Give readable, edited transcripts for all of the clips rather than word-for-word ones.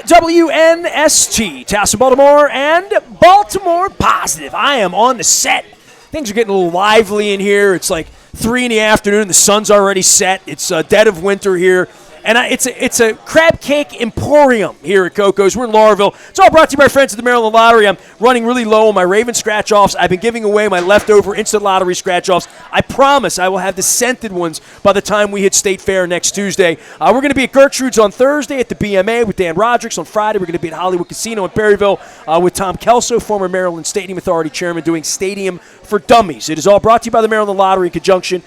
WNST, Towson, Baltimore, and Baltimore Positive. I am on the set. Things are getting a little lively in here. It's like 3 in the afternoon. The sun's already set. It's dead of winter here. And it's a crab cake emporium here at Koco's. We're in Laurelville. It's all brought to you by my friends at the Maryland Lottery. I'm running really low on my Raven scratch-offs. I've been giving away my leftover instant lottery scratch-offs. I promise I will have the scented ones by the time we hit State Fair next Tuesday. We're going to be at Gertrude's on Thursday at the BMA with Dan Rodricks. On Friday, we're going to be at Hollywood Casino in Perryville with Tom Kelso, former Maryland Stadium Authority chairman, doing Stadium for Dummies. It is all brought to you by the Maryland Lottery in conjunction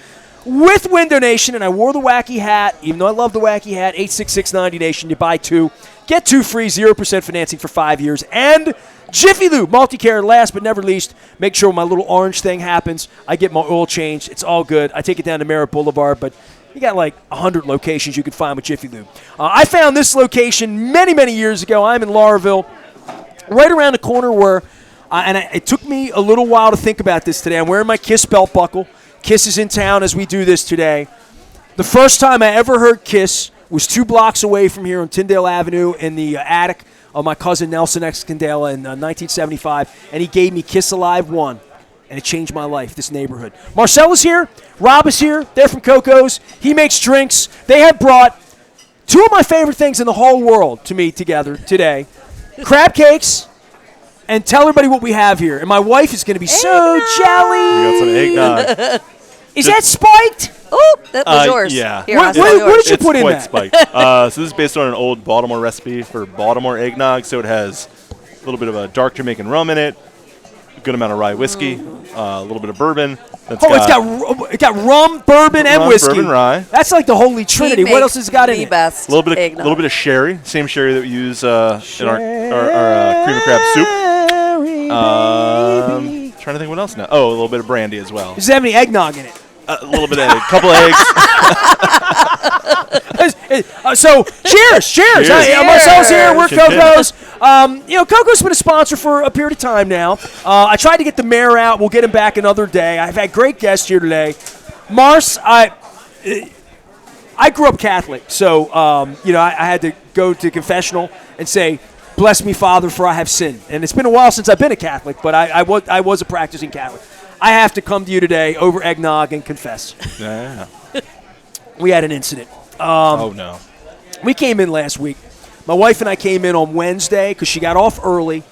with Window Nation, and I wore the wacky hat, even though I love the wacky hat. 866-90Nation, you buy 2, get 2 free, 0% financing for 5 years, and Jiffy Lube, multi-care. Last but never least, make sure when my little orange thing happens, I get my oil changed. It's all good. I take it down to Merritt Boulevard, but you got like 100 locations you can find with Jiffy Lube. I found this location many, many years ago. I'm in Laurelville, right around the corner where, it took me a little while to think about this today. I'm wearing my Kiss belt buckle. Kiss is in town as we do this today. The first time I ever heard Kiss was 2 blocks away from here on Tyndale Avenue in the attic of my cousin Nelson X. Candela in 1975, and he gave me Kiss Alive 1, and it changed my life, this neighborhood. Marcella's here. Rob is here. They're from Koco's. He makes drinks. They have brought 2 of my favorite things in the whole world to me together today, crab cakes. And tell everybody what we have here. And my wife is going to be so jelly. We got some eggnog. Is that spiked? Oh, that was yours. Yeah. Here, what did you put in that? It's quite spiked. So this is based on an old Baltimore recipe for Baltimore eggnog. So it has a little bit of a dark Jamaican rum in it, a good amount of rye whiskey, a little bit of bourbon. It's got rum, bourbon, and whiskey. Bourbon, rye. That's like the holy trinity. What else has it got in it? Best a little bit of sherry, same sherry that we use in our cream of crab soup. Trying to think what else now. Oh, a little bit of brandy as well. Does it have any eggnog in it? A little bit of a couple of eggs. So, cheers. Marcel's here. We're Koco's. Koco's been a sponsor for a period of time now. I tried to get the mayor out. We'll get him back another day. I've had great guests here today. Mars, I grew up Catholic, so I had to go to confessional and say, "Bless me, Father, for I have sinned." And it's been a while since I've been a Catholic, but I was a practicing Catholic. I have to come to you today over eggnog and confess. Yeah. We had an incident. Oh, no. We came in last week. My wife and I came in on Wednesday because she got off early.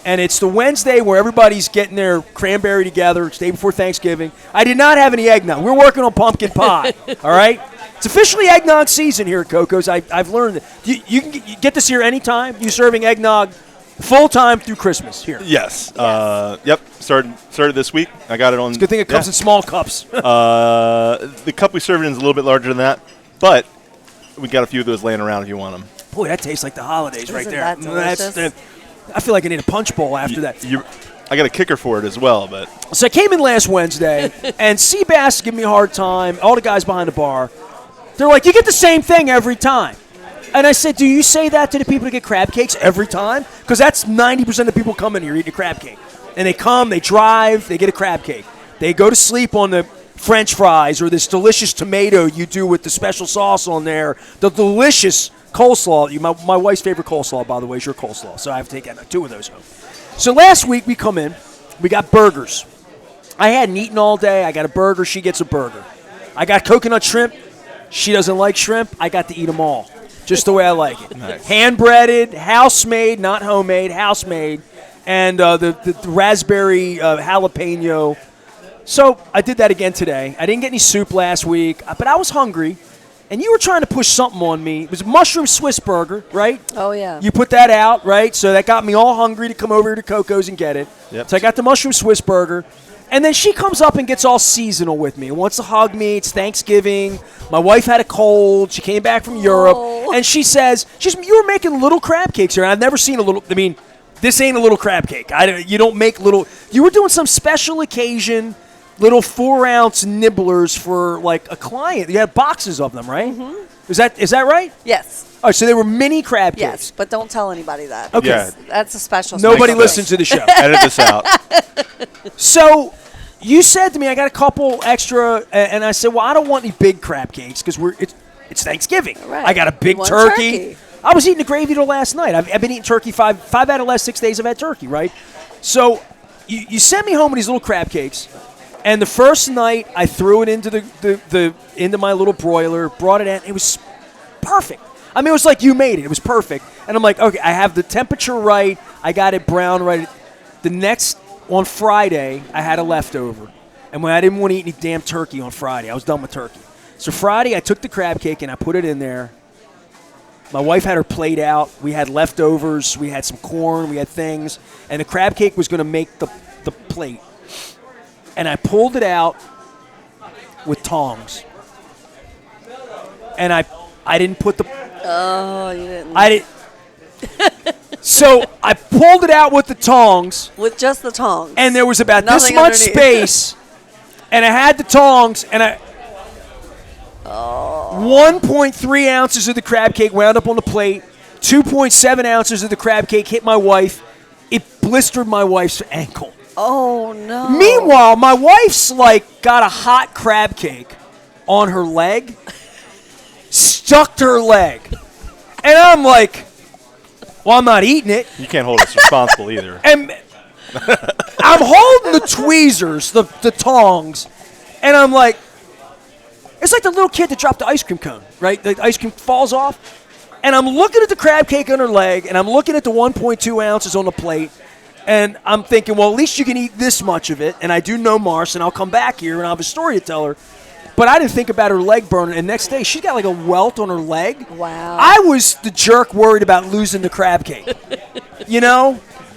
And it's the Wednesday where everybody's getting their cranberry together. It's the day before Thanksgiving. I did not have any eggnog. We're working on pumpkin pie, all right? It's officially eggnog season here at Koco's. I've learned that. You can get this here anytime. You're serving eggnog full-time through Christmas here. Yes. Yep. Started this week. I got it on. It's a good thing it comes in small cups. The cup we serve it in is a little bit larger than that, but we got a few of those laying around if you want them. Boy, that tastes like the holidays right there. That delicious? I feel like I need a punch bowl after that. I got a kicker for it as well, but. So I came in last Wednesday, and Seabass giving me a hard time. All the guys behind the bar, they're like, "You get the same thing every time." And I said, "Do you say that to the people that get crab cakes every time? Because that's 90% of the people come in here eating a crab cake. And they come, they drive, they get a crab cake. They go to sleep on the French fries or this delicious tomato you do with the special sauce on there, the delicious coleslaw. My wife's favorite coleslaw, by the way, is your coleslaw. So I have to take 2 of those home. So last week we come in, we got burgers. I hadn't eaten all day. I got a burger. She gets a burger. I got coconut shrimp. She doesn't like shrimp. I got to eat them all. Just the way I like it. Nice. Hand-breaded, house-made, not homemade, house-made, and the raspberry jalapeno. So I did that again today. I didn't get any soup last week, but I was hungry, and you were trying to push something on me. It was a mushroom Swiss burger, right? Oh, yeah. You put that out, right? So that got me all hungry to come over here to Koco's and get it. Yep. So I got the mushroom Swiss burger. And then she comes up and gets all seasonal with me and wants to hug me. It's Thanksgiving. My wife had a cold. She came back from Europe. Oh. And she says, "You were making little crab cakes here." I've never seen a little, this ain't a little crab cake. You don't make little. You were doing some special occasion, little 4-ounce nibblers for like a client. You had boxes of them, right? Mm-hmm. Is that right? Yes. Oh, so they were mini crab cakes. Yes, but don't tell anybody that. Okay. Yeah. That's a special. Nobody listens to the show. Edit this out. So you said to me, "I got a couple extra," and I said, "Well, I don't want any big crab cakes because it's Thanksgiving. Right. I got a big You want turkey. I was eating the gravy till last night. I've been eating turkey five out of the last 6 days I've had turkey, right? So you sent me home with these little crab cakes, and the first night I threw it into into my little broiler, brought it in. It was perfect. I mean, it was like you made it. It was perfect. And I'm like, okay, I have the temperature right. I got it brown right. On Friday, I had a leftover. And when I didn't want to eat any damn turkey on Friday, I was done with turkey. So Friday, I took the crab cake and I put it in there. My wife had her plate out. We had leftovers. We had some corn. We had things. And the crab cake was going to make the plate. And I pulled it out with tongs. And I didn't put the... Oh, you didn't. I didn't... So I pulled it out with the tongs. With just the tongs. And there was about this Nothing much underneath. space. And I had the tongs. And 1.3 ounces of the crab cake wound up on the plate. 2.7 ounces of the crab cake hit my wife. It blistered my wife's ankle. Oh, no. Meanwhile, my wife's got a hot crab cake on her leg. Stuck to her leg. And I'm like, well, I'm not eating it. You can't hold us responsible either. And I'm holding the tweezers, the tongs, and I'm like, it's like the little kid that dropped the ice cream cone, right? The ice cream falls off. And I'm looking at the crab cake on her leg, and I'm looking at the 1.2 ounces on the plate, and I'm thinking, well, at least you can eat this much of it, and I do know Mars, and I'll come back here, and I'll have a story to tell her. But I didn't think about her leg burning, and next day she's got a welt on her leg. Wow. I was the jerk worried about losing the crab cake,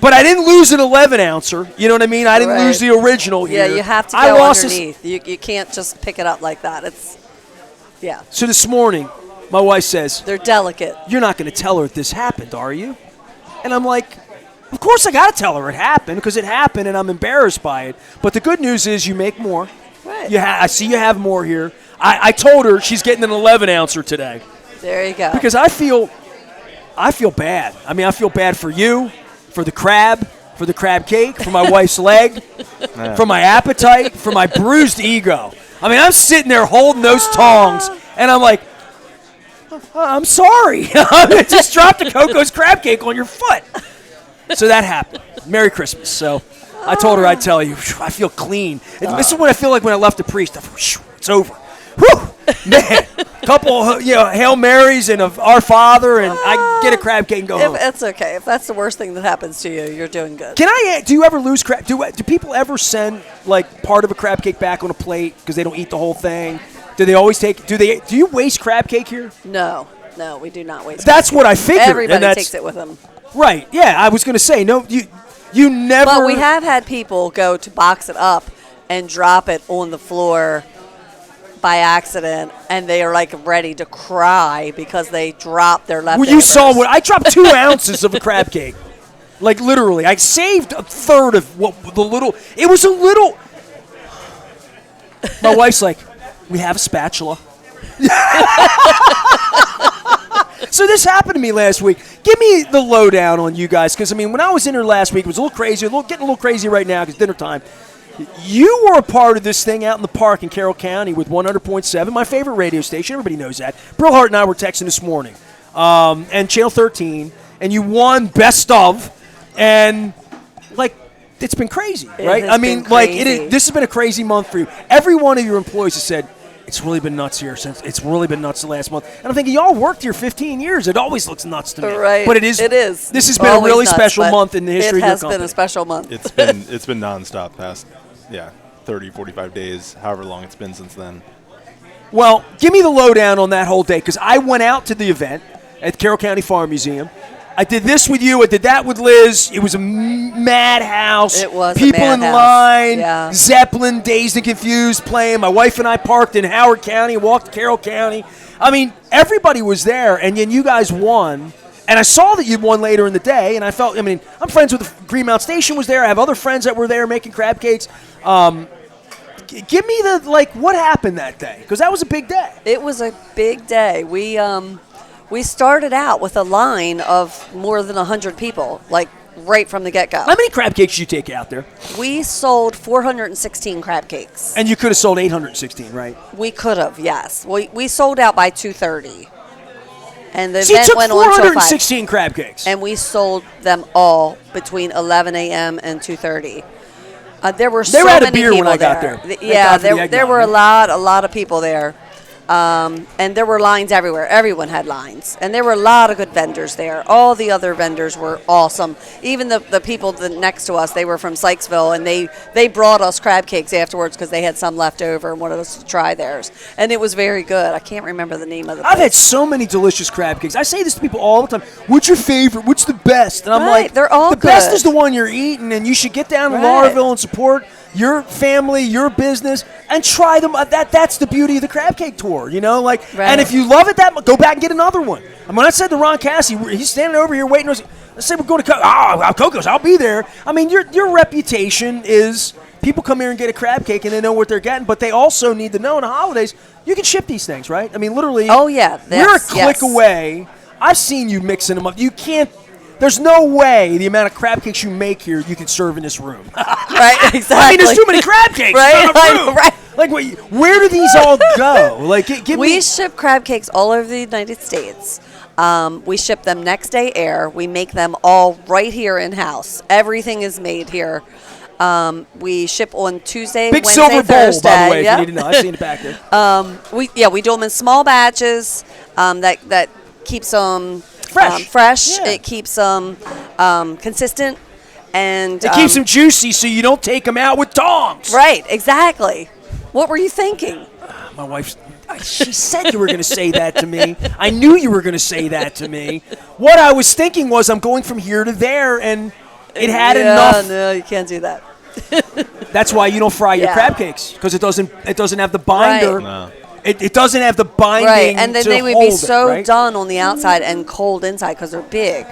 But I didn't lose an 11-ouncer. You know what I mean? I didn't lose the original here. Yeah, you have to go underneath. You can't just pick it up like that. Yeah. So this morning, my wife says, They're delicate. you're not going to tell her this happened, are you? And I'm like, of course I got to tell her it happened because it happened and I'm embarrassed by it. But the good news is you make more. Right. I see you have more here. I told her she's getting an 11-ouncer today. There you go. Because I feel bad. I mean, I feel bad for you, for the crab cake, for my wife's leg, for my appetite, for my bruised ego. I mean, I'm sitting there holding those tongs, and I'm like, I'm sorry. I just dropped the Koco's crab cake on your foot. So that happened. Merry Christmas. So I told her I'd tell you, I feel clean. This is what I feel like when I left the priest. It's over. Whew, man. Couple, Hail Marys and of Our Father, and I get a crab cake and go home. It's okay. If that's the worst thing that happens to you, you're doing good. Do you ever lose crab? Do people ever send part of a crab cake back on a plate because they don't eat the whole thing? Do they always take? Do you waste crab cake here? No, we do not waste. That's what I figured. Everybody takes it with them. Right? Yeah, I was going to say no. You never. But we have had people go to box it up and drop it on the floor by accident, and they are ready to cry because they dropped their leftovers. Well, you saw what I dropped 2 ounces of a crab cake. Literally, I saved a third of what the little. It was a little. My wife's like, we have a spatula. So this happened to me last week. Give me the lowdown on you guys, because when I was in here last week, it was a little crazy. Getting a little crazy right now because dinner time. You were a part of this thing out in the park in Carroll County with 100.7, my favorite radio station. Everybody knows that. Brill Hart and I were texting this morning, and Channel 13, and you won Best Of, and it's been crazy, right? This has been a crazy month for you. Every one of your employees has said it's really been nuts here since it's really been nuts the last month. And I'm thinking y'all worked here 15 years. It always looks nuts to me, right? But it is. This has been a really special month in the history of your company. It has been a special month. It's been nonstop past 30, 45 days, however long it's been since then. Well, give me the lowdown on that whole day, because I went out to the event at the Carroll County Farm Museum. I did this with you. I did that with Liz. It was a madhouse. It was people a in madhouse. line. Yeah. Zeppelin, Dazed and Confused playing. My wife and I parked in Howard County, walked to Carroll County. Everybody was there, and then you guys won. And I saw that you won later in the day, and I felt, I'm friends with the Green Mountain Station was there. I have other friends that were there making crab cakes. Give me what happened that day, because that was a big day. It was a big day. We started out with a line of more than 100 people, right from the get-go. How many crab cakes did you take out there? We sold 416 crab cakes. And you could have sold 816, right? We could have, yes. We sold out by 2:30. And the So you event took went on until 5. 416 crab cakes. And we sold them all between 11 a.m. and 2:30. There were so had a many beer people when I got there. there. Thank Yeah, God for the there eggnog, were a man. lot of people there. And there were lines everywhere. Everyone had lines. And there were a lot of good vendors there. All the other vendors were awesome. Even the people next to us, they were from Sykesville, and they brought us crab cakes afterwards because they had some left over and wanted us to try theirs. And it was very good. I can't remember the name of the I've had place. so many delicious crab cakes. I say this to people all the time. What's your favorite? What's the best? And I'm Right, like, they're all the best good. is the one you're eating, and you should get down to Right. Lauraville and support your family, your business, and try them. That's the beauty of the crab cake tour, you know. Like, Right. and if you love it that much, go back and get another one. And when I said to Ron Cassie, he's standing over here waiting. I said, we're going to Koco's. I'll be there. I mean, your reputation is people come here and get a crab cake and they know what they're getting, but they also need to know in the holidays you can ship these things, right? I mean, literally. Oh, yeah. We're a Yes, click yes. away. I've seen you mixing them up. You can't. There's no way the amount of crab cakes you make here you can serve in this room. Right, exactly. I mean, there's too many crab cakes. Right, It's not a room. right. Like, where do these all go? Like, give We me. ship crab cakes all over the United States. We ship them next day air. We make them all right here in house. Everything is made here. We ship on Tuesday, Big Wednesday, silver bowl, Thursday. by the way, Yep. if you need to know. I've seen it back there. We do them in small batches. That keeps them Fresh. Yeah. It keeps them consistent, and It keeps them juicy so you don't take them out with tongs. right. Exactly. What were you thinking? My wife, she said you were going to say that to me. I knew you were going to say that to me. What I was thinking was I'm going from here to there, and it had enough. No, you can't do that. That's why you don't fry your Yeah. crab cakes, because it doesn't have the binder. Right. No. It doesn't have the binding. Right, and then to they would hold be so it, right? done on the outside and cold inside because they're big,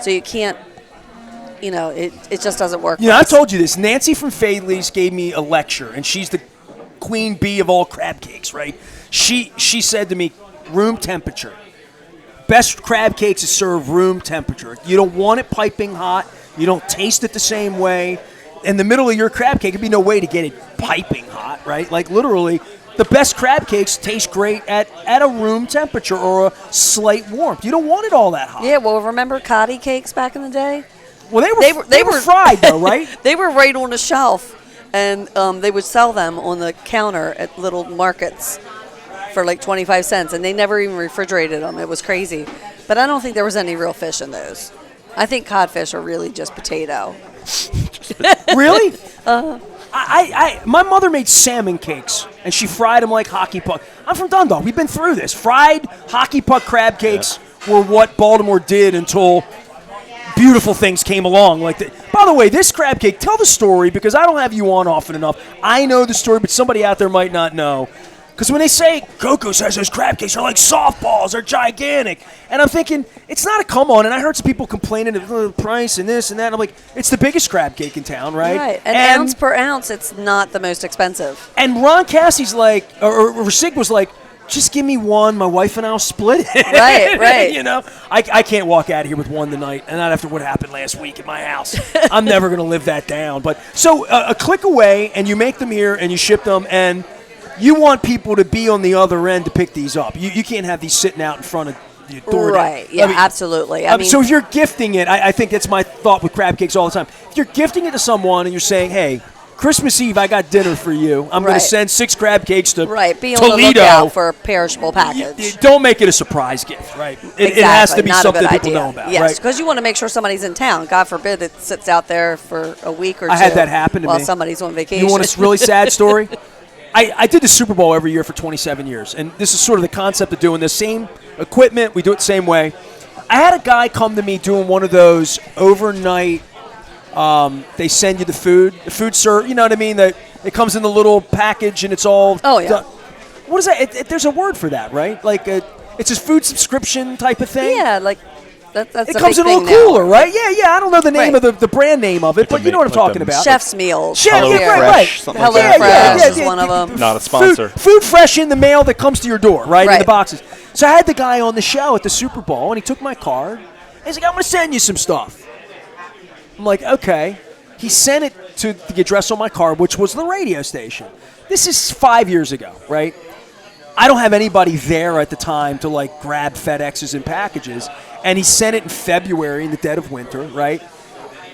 so you can't. It just doesn't work. You know, I've told you this. Nancy from Fadley's gave me a lecture, and she's the queen bee of all crab cakes, right? She said to me, room temperature. Best crab cakes is served room temperature. You don't want it piping hot. You don't taste it the same way. In the middle of your crab cake, there'd be no way to get it piping hot, right? Like, literally, the best crab cakes taste great at a room temperature or a slight warmth. You don't want it all that hot. Yeah, well, remember Cotty cakes back in the day? Well, they were were fried, though, right? They were right on the shelf, and they would sell them on the counter at little markets for like 25 cents, and they never even refrigerated them. It was crazy. But I don't think there was any real fish in those. I think codfish are really just potato. Really? My mother made salmon cakes, and she fried them like hockey puck. I'm from Dundalk. We've been through this. Fried hockey puck crab cakes were what Baltimore did until beautiful things came along. By the way, this crab cake, tell the story, because I don't have you on often enough. I know the story, but somebody out there might not know. Because when they say Koco says those crab cakes are like softballs, they're gigantic, and I'm thinking it's not a come on. And I heard some people complaining of the price and this and that. And I'm like, it's the biggest crab cake in town, right? Right, and ounce per ounce, it's not the most expensive. And Ron Cassie's like, or Sig was like, just give me one. My wife and I'll split it. Right. You know, I can't walk out of here with one tonight, and not after what happened last week at my house. I'm never going to live that down. But so a click away, and you make them here, and you ship them, and you want people to be on the other end to pick these up. You can't have these sitting out in front of your door. Right, yeah, absolutely. I mean, so if you're gifting it, I think that's my thought with crab cakes all the time. If you're gifting it to someone and you're saying, hey, Christmas Eve, I got dinner for you. I'm going Right. to send 6 crab cakes to be on Toledo. the lookout for a perishable package. Don't make it a surprise gift, right? It has to be Not a something good people idea. know about, yes, right? because you want to make sure somebody's in town. God forbid it sits out there for a week or two. I had that happen to while me. somebody's on vacation. You want a really sad story? I did the Super Bowl every year for 27 years, and this is sort of the concept of doing the same equipment. We do it the same way. I had a guy come to me doing one of those overnight. They send you the food serve. You know what I mean? That it comes in the little package and it's all. Oh, yeah. done. What is that? There's a word for that, right? Like it's a food subscription type of thing. Yeah, like that's It a comes big in a little thing now. cooler, right? Yeah. I don't know the name Right. of the brand name of it, but you know what I'm make, like, talking them about. Chef's meals. Hello Yeah, Fresh, right. something Hello like that. Fresh is one of them. Not a sponsor. Food fresh in the mail that comes to your door, right? In the Right. boxes. So I had the guy on the show at the Super Bowl, and he took my card. He's like, I'm going to send you some stuff. I'm like, okay. He sent it to the address on my card, which was the radio station. This is 5 years ago, right? I don't have anybody there at the time to like grab FedExes and packages. And he sent it in February in the dead of winter, right?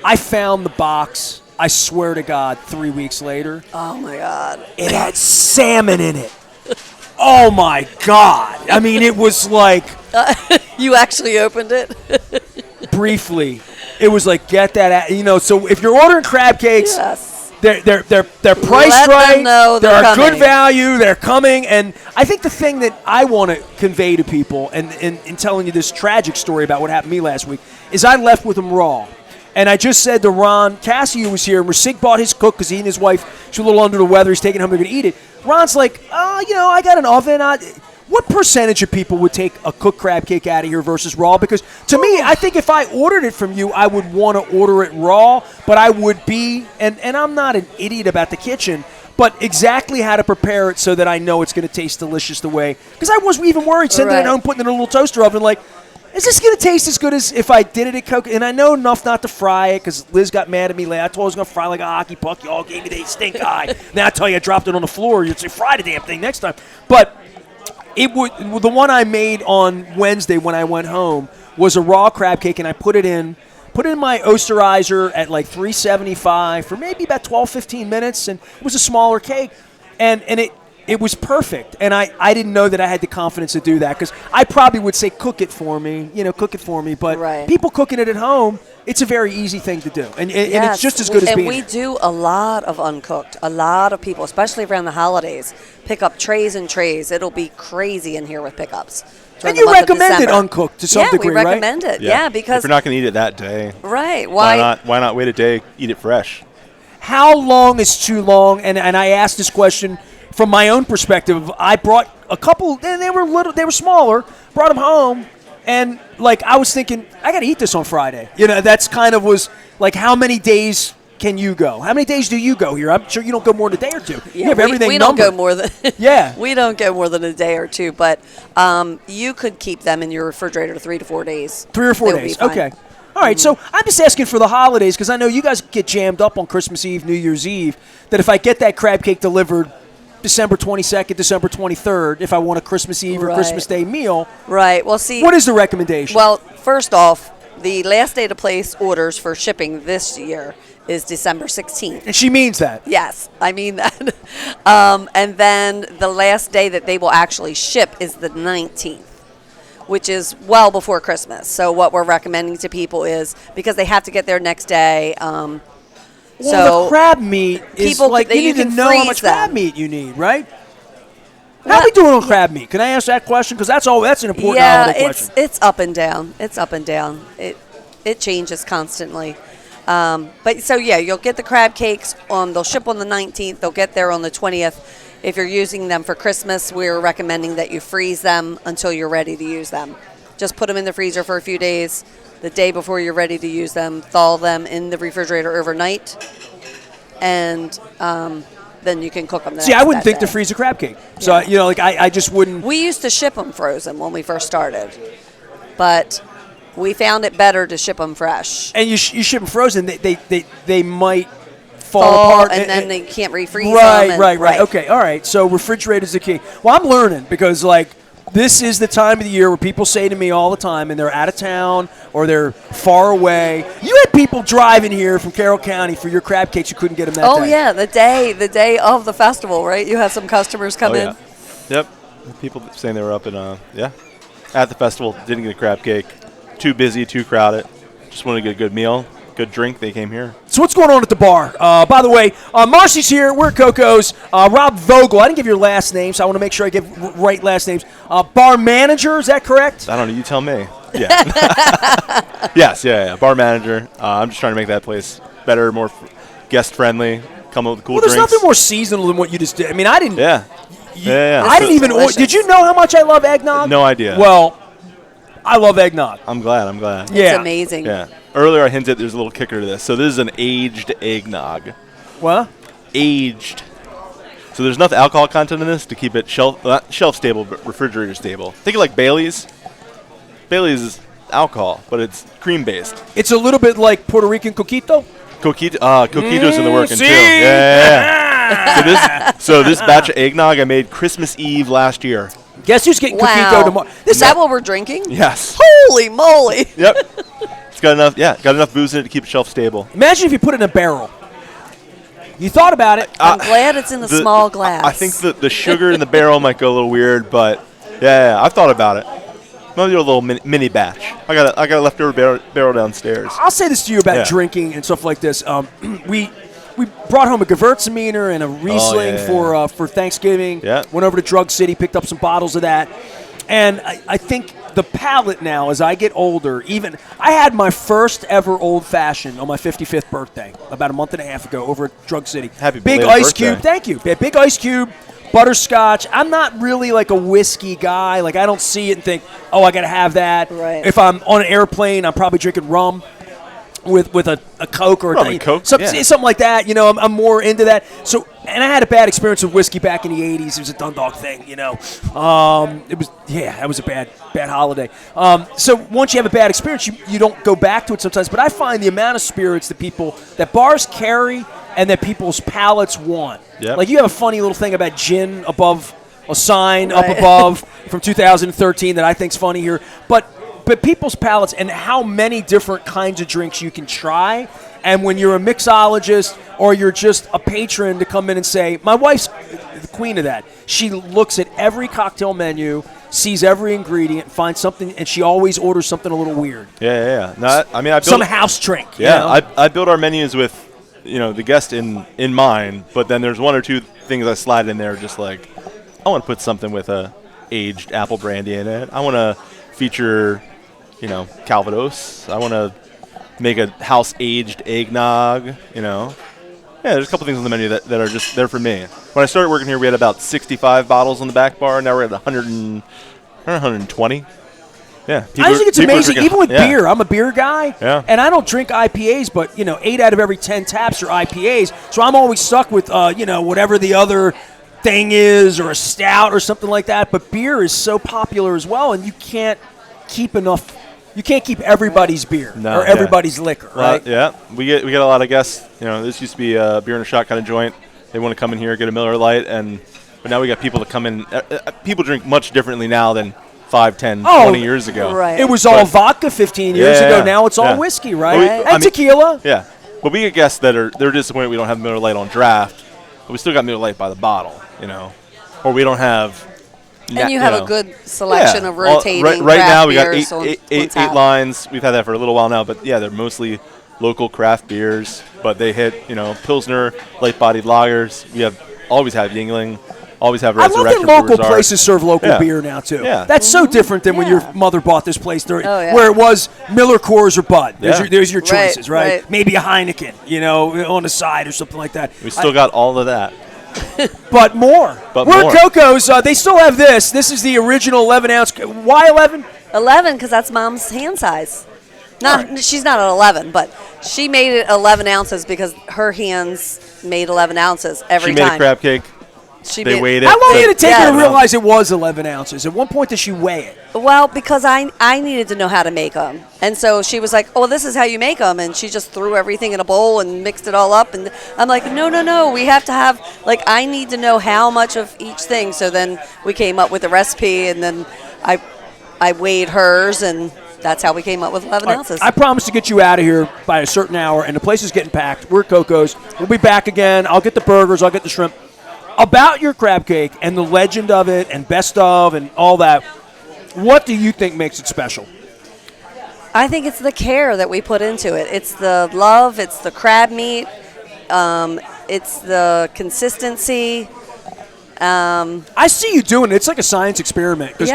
I found the box, I swear to God, 3 weeks later. Oh, my God. It had salmon in it. Oh, my God. I mean, it was like... You actually opened it? Briefly. It was like, get that out. You know, so if you're ordering crab cakes... Yes. They're priced Let right. them know they're they're a good coming. value. They're coming, and I think the thing that I want to convey to people, and in telling you this tragic story about what happened to me last week, is I left with them raw, and I just said to Ron, Cassie, who was here, and Rasik bought his cook because he and his wife, she's a little under the weather. He's taking home. They're going to eat it. Ron's like, I got an oven. What percentage of people would take a cooked crab cake out of here versus raw? Because to me, I think if I ordered it from you, I would want to order it raw, but I would be, and I'm not an idiot about the kitchen, but exactly how to prepare it so that I know it's going to taste delicious the way. Because I was even worried sending it home, putting it in a little toaster oven, like, is this going to taste as good as if I did it at Koco? And I know enough not to fry it because Liz got mad at me later. I told her I was going to fry like a hockey puck. Y'all gave me the stink eye. Now I tell you I dropped it on the floor. You'd say, fry the damn thing next time. But the one I made on Wednesday when I went home was a raw crab cake, and I put it in my Osterizer at like 375 for maybe about 12-15 minutes, and it was a smaller cake, and it was perfect. And I didn't know that I had the confidence to do that because I probably would say cook it for me, but people cooking it at home, it's a very easy thing to do, and it's just as good as being. And we do a lot of uncooked. A lot of people, especially around the holidays, pick up trays and trays. It'll be crazy in here with pickups. And you recommend it uncooked to some degree, right? Yeah, we recommend it. Yeah, because if you're not going to eat it that day, right? Why not wait a day, eat it fresh? How long is too long? And I asked this question from my own perspective. I brought a couple, and they were smaller. Brought them home. And, like, I was thinking, I got to eat this on Friday. You know, that's kind of was, like, how many days can you go? How many days do you go here? I'm sure you don't go more than a day or two. Yeah, you have everything we numbered. don't go more than yeah. We don't go more than a day or two, but you could keep them in your refrigerator 3 to 4 days. 3 or 4 days. Okay. All right, so I'm just asking for the holidays because I know you guys get jammed up on Christmas Eve, New Year's Eve, that if I get that crab cake delivered December 22nd, December 23rd, if I want a Christmas Eve or Christmas Day meal. Right. Well, see. What is the recommendation? Well, first off, the last day to place orders for shipping this year is December 16th. And she means that. Yes, I mean that. And then the last day that they will actually ship is the 19th, which is well before Christmas. So what we're recommending to people is, because they have to get there next day, the crab meat is like, you need to know how much crab meat you need, right? How are we doing on crab meat? Can I ask that question? Because that's an important holiday question. It's up and down. It's up and down. It changes constantly. But so, yeah, you'll get the crab cakes they'll ship on the 19th. They'll get there on the 20th. If you're using them for Christmas, we're recommending that you freeze them until you're ready to use them. Just put them in the freezer for a few days. The day before you're ready to use them, thaw them in the refrigerator overnight, and then you can cook them. I wouldn't think to freeze a crab cake. So, I just wouldn't. We used to ship them frozen when we first started, but we found it better to ship them fresh. And you ship them frozen, they might fall apart. And then they can't refreeze them. Right. Okay, all right. So refrigerator's the key. Well, I'm learning because, this is the time of the year where people say to me all the time, and they're out of town or they're far away. You had people driving here from Carroll County for your crab cakes. You couldn't get them that day. Oh, yeah, the day of the festival, right? You had some customers come in. Yep. People saying they were up at the festival, didn't get a crab cake. Too busy, too crowded. Just wanted to get a good meal, good drink. They came here. So what's going on at the bar? By the way, Marcy's here. We're Koco's. Rob Vogel. I didn't give your last name, so I want to make sure I give right last names. Bar manager, is that correct? I don't know. You tell me. Yeah. Yes, yeah. Bar manager. I'm just trying to make that place better, more guest-friendly, come up with cool drinks. There's nothing more seasonal than what you just did. I mean, I didn't. Yeah. I didn't even order. Did you know how much I love eggnog? No idea. Well, I love eggnog. I'm glad. Yeah. It's amazing. Yeah. Earlier I hinted there's a little kicker to this. So this is an aged eggnog. What? Aged. So there's enough alcohol content in this to keep it not shelf stable, but refrigerator stable. Think of like Bailey's. Bailey's is alcohol, but it's cream based. It's a little bit like Puerto Rican coquito. Coquito's in the working too. Yeah. So this batch of eggnog I made Christmas Eve last year. Guess who's getting Koco tomorrow? Is that what we're drinking? Yes. Holy moly. Yep. It's got enough booze in it to keep it shelf stable. Imagine if you put it in a barrel. You thought about it. I'm glad it's in the small glass. I think the sugar in the barrel might go a little weird, but yeah, I've thought about it. Maybe do a little mini batch. I got a leftover barrel downstairs. I'll say this to you about drinking and stuff like this. We brought home a Gewürztraminer and a Riesling for Thanksgiving. Yeah. Went over to Drug City, picked up some bottles of that. And I think the palate now, as I get older, I had my first ever old fashioned on my 55th birthday about a month and a half ago over at Drug City. Happy big belated ice birthday. cube. Thank you. Big ice cube, butterscotch. I'm not really like a whiskey guy. Like I don't see it and think, oh, I got to have that. Right. If I'm on an airplane, I'm probably drinking rum with a Coke or Coke, something like that. You know, I'm more into that. So, and I had a bad experience with whiskey back in the 80s. It was a Dundalk thing, you know. That was a bad holiday. So once you have a bad experience, you don't go back to it sometimes. But I find the amount of spirits that bars carry and that people's palates want. Yep. Like you have a funny little thing about gin above a sign up Right. above from 2013 that I think's funny here. But people's palates and how many different kinds of drinks you can try. And when you're a mixologist or you're just a patron to come in and say, my wife's the queen of that. She looks at every cocktail menu, sees every ingredient, finds something, and she always orders something a little weird. Yeah. No, I built Some house drink. Yeah, you know? I build our menus with, the guest in mind, but then there's one or two things I slide in there just like, I want to put something with a aged apple brandy in it. I want to feature, Calvados. I want to make a house-aged eggnog, Yeah, there's a couple things on the menu that are just there for me. When I started working here, we had about 65 bottles on the back bar. Now we're at 120. Yeah. I just think it's amazing, even with beer. I'm a beer guy, and I don't drink IPAs, but, 8 out of every 10 taps are IPAs. So I'm always stuck with, whatever the other thing is or a stout or something like that. But beer is so popular as well, and you can't keep everybody's beer or everybody's liquor, right? We get a lot of guests. This used to be a beer and a shot kind of joint. They want to come in here, get a Miller Lite, but now we got people that come in. People drink much differently now than 5, 10, 20 years ago. Right. It was all vodka 15 years ago. Now it's all whiskey, right? And tequila. Yeah. But we get guests they're disappointed we don't have Miller Lite on draft, but we still got Miller Lite by the bottle, or we don't have. And you have a good selection of rotating right now we got beers eight lines. We've had that for a little while now, but they're mostly local craft beers, but they hit, Pilsner, light-bodied lagers. We always have Yingling, always have I love Resurrection. that local places serve local beer now, too. Yeah. That's so different than when your mother bought this place where it was Miller, Coors, or Bud. There's your choices, right? Maybe a Heineken, on the side or something like that. We still got all of that. But more. We're Koco's. They still have this. This is the original 11-ounce. Why 11? 11, because that's Mom's hand size. She's not at 11, but she made it 11 ounces because her hands made 11 ounces every time. She made a crab cake. They weighed it. How long did it take her to realize it was 11 ounces? At one point, did she weigh it? Well, because I needed to know how to make them. And so she was like, oh, this is how you make them. And she just threw everything in a bowl and mixed it all up. And I'm like, no. We have to have, I need to know how much of each thing. So then we came up with a recipe, and then I weighed hers, and that's how we came up with 11 ounces. I promise to get you out of here by a certain hour, and the place is getting packed. We're Koco's. We'll be back again. I'll get the burgers. I'll get the shrimp. About your crab cake and the legend of it and best of and all that, what do you think makes it special? I think it's the care that we put into it. It's the love. It's the crab meat. It's the consistency. I see you doing it. It's like a science experiment. Because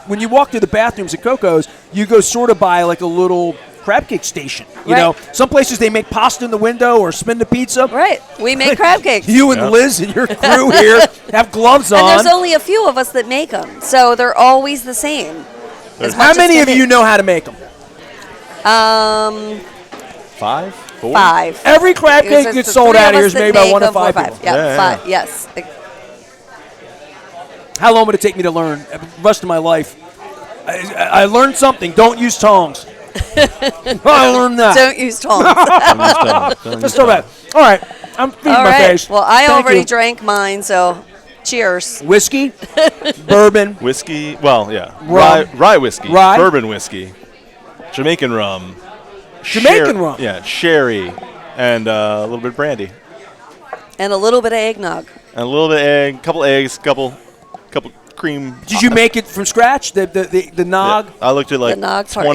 when you walk through the bathrooms at Koco's, you go sort of by like a little crab cake station. You know, some places they make pasta in the window or spin the pizza. Right. We make crab cakes. You and Liz and your crew here have gloves on. And there's only a few of us that make them, so they're always the same. How many of you know how to make them? 5? 4? 5. Every crab cake gets sold out here is made by 1 to 5 people. Yeah, 5. Yes. How long would it take me to learn? The rest of my life. I learned something. Don't use tongs. I learned that. Don't use tongs. Let's go back. All right. I'm feeding All my right. face. Well, I Thank already you. drank mine, so cheers. Whiskey, bourbon, Whiskey, well, yeah. Rum. Rye whiskey. Rye. Bourbon whiskey. Jamaican rum. Jamaican rum. Yeah, sherry. And a little bit of brandy. And a little bit of eggnog. And a little bit of egg, couple eggs, couple cream. Did you make it from scratch? The nog. Yeah, I looked at like The nog part,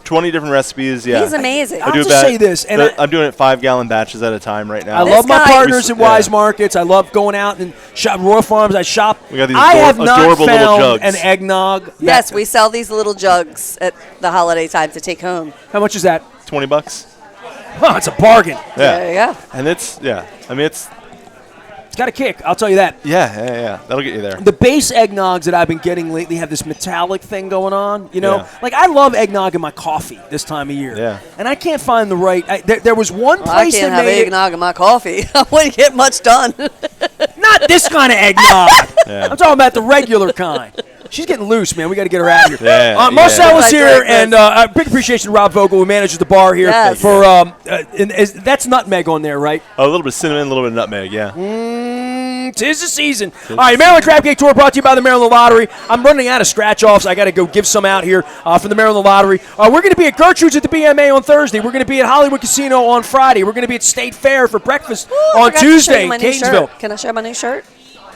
20 different recipes. Yeah, He's amazing. I'll just say this, and I'm doing it 5-gallon batches at a time right now. I love my guy- partners at Yeah. Wise Markets. I love going out and shop Royal Farms. I shop. We got these I have not adorable little found jugs. an eggnog. Yes, we sell these little jugs at the holiday time to take home. How much is that? $20. Oh, it's a bargain. Yeah, There you go. and it's I mean it's It's got a kick. I'll tell you that. yeah. That'll get you there. The base eggnogs that I've been getting lately have this metallic thing going on. You know, Yeah. like I love eggnog in my coffee this time of year. Yeah. And I can't find the right. There was one Well, I place can't that have made it. eggnog in my coffee. I wouldn't get much done. Not this kind of eggnog. Yeah. I'm talking about the regular kind. She's getting loose, man. We got to get her out of here. Yeah, Marcella's yeah. here, Like and big appreciation to Rob Vogel, who manages the bar here. Yes. For that's nutmeg on there, right? A little bit of cinnamon, a little bit of nutmeg. Yeah. Tis the season. All right, Maryland Crab Cake Tour brought to you by the Maryland Lottery. I'm running out of scratch-offs. I got to go give some out here from the Maryland Lottery. We're going to be at Gertrude's at the BMA on Thursday. We're going to be at Hollywood Casino on Friday. We're going to be at State Fair for breakfast I on forgot to show Tuesday you in my new shirt. Gainesville. Can I show my new shirt?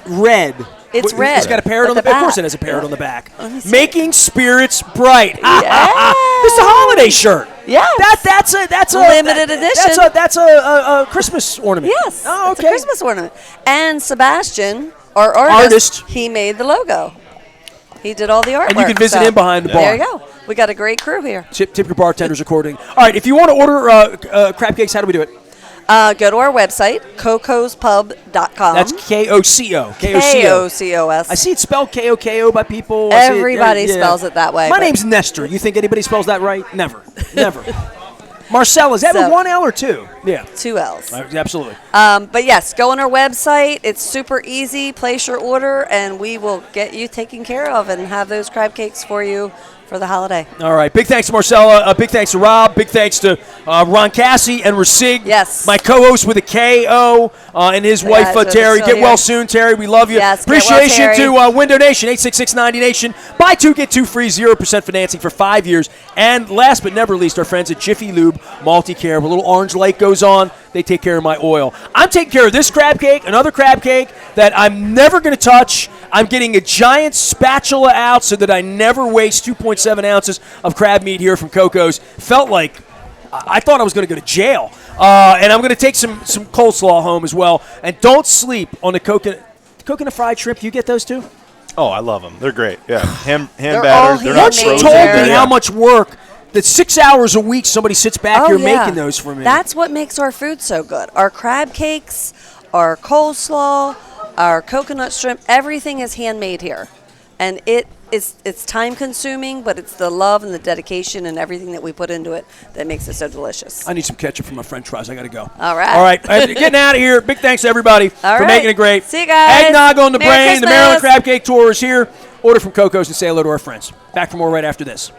Red. It's red. It's got a parrot At on the the back. Of course back. it has a parrot on the back. Let me see. Making spirits bright. Yeah. It's a holiday shirt. Yes. That's a Limited edition. That's a Christmas ornament. Yes. Oh, It's okay. a Christmas ornament. And Sebastian, our Artist. he made the logo. He did all the artwork. And you can visit him behind the bar. There you go. We got a great crew here. Tip your bartenders accordingly. All right, if you want to order crab cakes, how do we do it? Go to our website, kocospub.com. That's KOCO. KOCOS. I see it spelled KOKO by people. I see it- Everybody spells it that way, My but- name's Nestor. You think anybody spells that right? Never. Never. Marcella, is that So- with one L or two? Yeah. 2 L's. Absolutely. But yes, go on our website. It's super easy. Place your order, and we will get you taken care of and have those crab cakes for you for the holiday. All right. Big thanks to Marcella. Big thanks to Rob. Big thanks to Ron Cassie and Rasig. Yes. My co-host with a K-O and his wife, so they're Terry. still Get here. well soon, Terry. We love you. Yes, get well, Appreciation Terry. to Window Nation, 866-90Nation. Buy 2, get 2 free, 0% financing for 5 years. And last but never least, our friends at Jiffy Lube Multi-Care. Where a little orange light goes on, they take care of my oil. I'm taking care of this crab cake, another crab cake that I'm never going to touch. I'm getting a giant spatula out so that I never waste 2.7 ounces of crab meat here from Koco's. Felt like I thought I was going to go to jail. And I'm going to take some coleslaw home as well. And don't sleep on the coconut fried shrimp. Do you get those too? Oh, I love them. They're great. Yeah, hand They're all battered. They're not Once you handmade told frozen. me there. how much work that 6 hours a week somebody sits back here making those for me. That's what makes our food so good. Our crab cakes, our coleslaw, our coconut shrimp, everything is handmade here. And it's time consuming, but it's the love and the dedication and everything that we put into it that makes it so delicious. I need some ketchup for my French fries. I got to go. All right. All right. Getting out of here. Big thanks to everybody All for right. making it great. See you guys. Eggnog on the Merry brain. The Maryland Christmas. Crab Cake Tour is here. Order from Koco's and say hello to our friends. Back for more right after this.